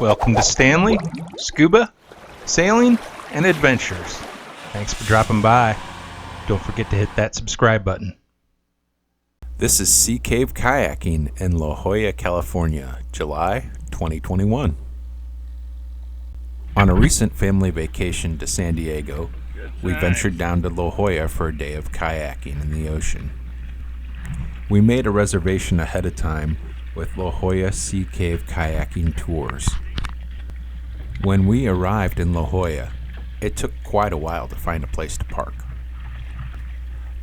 Welcome to Stanley, Scuba, Sailing, and Adventures. Thanks for dropping by. Don't forget to hit that subscribe button. This is Sea Cave Kayaking in La Jolla, California, July 2021. On a recent family vacation to San Diego, we ventured down to La Jolla for a day of kayaking in the ocean. We made a reservation ahead of time with La Jolla Sea Cave Kayaking Tours. When we arrived in La Jolla, it took quite a while to find a place to park.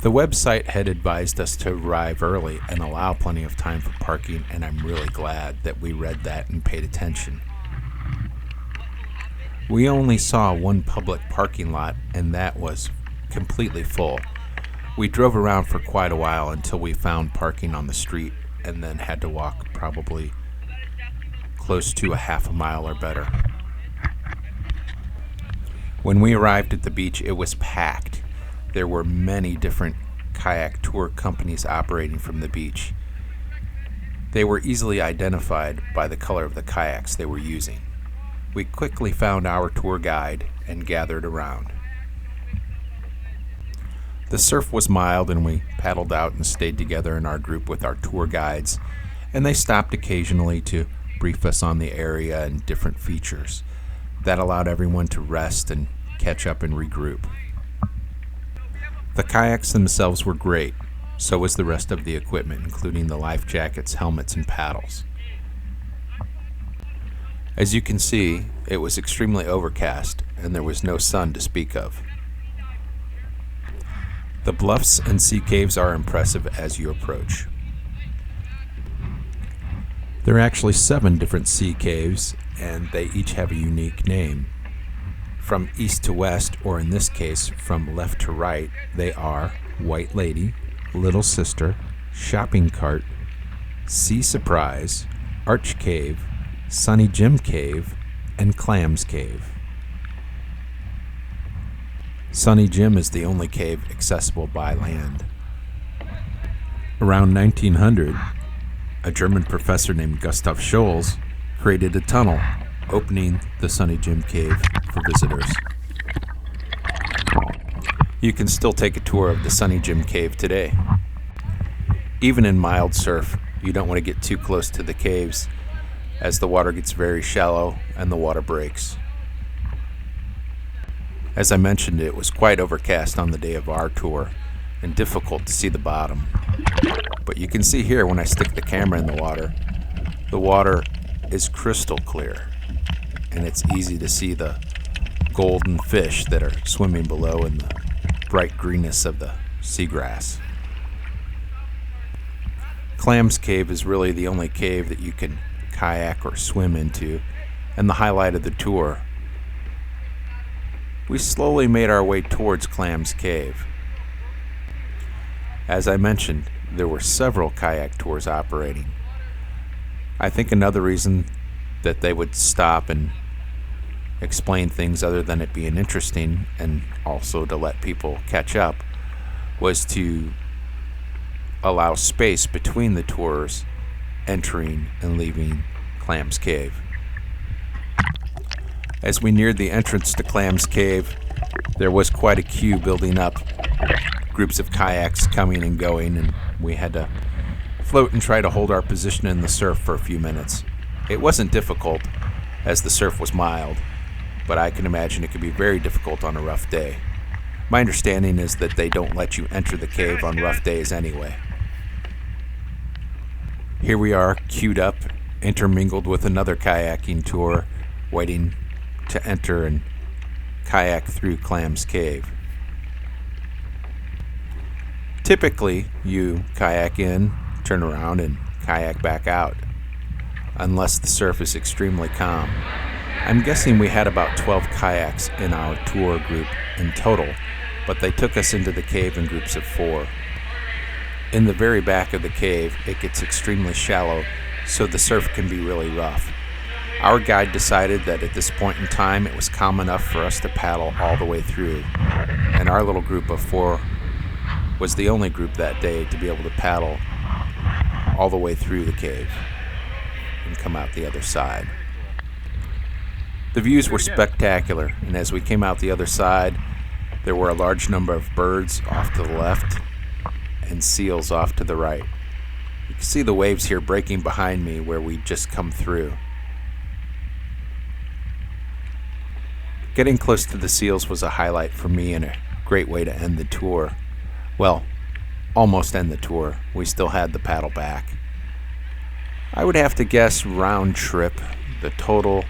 The website had advised us to arrive early and allow plenty of time for parking, and I'm really glad that we read that and paid attention. We only saw one public parking lot, and that was completely full. We drove around for quite a while until we found parking on the street and then had to walk probably close to a half a mile or better. When we arrived at the beach, it was packed. There were many different kayak tour companies operating from the beach. They were easily identified by the color of the kayaks they were using. We quickly found our tour guide and gathered around. The surf was mild and we paddled out and stayed together in our group with our tour guides, and they stopped occasionally to brief us on the area and different features. That allowed everyone to rest and catch up and regroup. The kayaks themselves were great, so was the rest of the equipment, including the life jackets, helmets, and paddles. As you can see, it was extremely overcast and there was no sun to speak of. The bluffs and sea caves are impressive as you approach. There are actually 7 different sea caves, and they each have a unique name. From east to west, or in this case, from left to right, they are White Lady, Little Sister, Shopping Cart, Sea Surprise, Arch Cave, Sunny Jim Cave, and Clam's Cave. Sunny Jim is the only cave accessible by land. Around 1900, a German professor named Gustav Scholz created a tunnel opening the Sunny Jim Cave for visitors. You can still take a tour of the Sunny Jim Cave today. Even in mild surf, you don't want to get too close to the caves as the water gets very shallow and the water breaks. As I mentioned, it was quite overcast on the day of our tour and difficult to see the bottom. But you can see here when I stick the camera in the water is crystal clear, and it's easy to see the golden fish that are swimming below in the bright greenness of the seagrass. Clam's Cave is really the only cave that you can kayak or swim into, and the highlight of the tour. We slowly made our way towards Clam's Cave. As I mentioned, there were several kayak tours operating. I think another reason that they would stop and explain things other than it being interesting, and also to let people catch up, was to allow space between the tours entering and leaving Clam's Cave. As we neared the entrance to Clam's Cave, there was quite a queue building up, groups of kayaks coming and going, and we had to float and try to hold our position in the surf for a few minutes. It wasn't difficult, as the surf was mild, but I can imagine it could be very difficult on a rough day. My understanding is that they don't let you enter the cave on rough days anyway. Here we are, queued up, intermingled with another kayaking tour, waiting to enter and kayak through Clam's Cave. Typically, you kayak in, turn around, and kayak back out, unless the surf is extremely calm. I'm guessing we had about 12 kayaks in our tour group in total, but they took us into the cave in groups of 4. In the very back of the cave, it gets extremely shallow, so the surf can be really rough. Our guide decided that at this point in time it was calm enough for us to paddle all the way through, and our little group of 4 was the only group that day to be able to paddle all the way through the cave and come out the other side. The views were spectacular, and as we came out the other side, there were a large number of birds off to the left and seals off to the right. You can see the waves here breaking behind me where we'd just come through. Getting close to the seals was a highlight for me and a great way to end the tour. Well, almost end the tour. We still had the paddle back. I would have to guess round trip. The total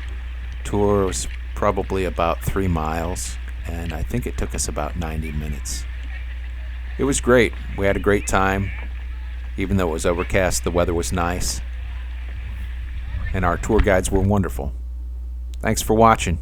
tour was probably about 3 miles, and I think it took us about 90 minutes. It was great. We had a great time. Even though it was overcast, the weather was nice, and our tour guides were wonderful. Thanks for watching.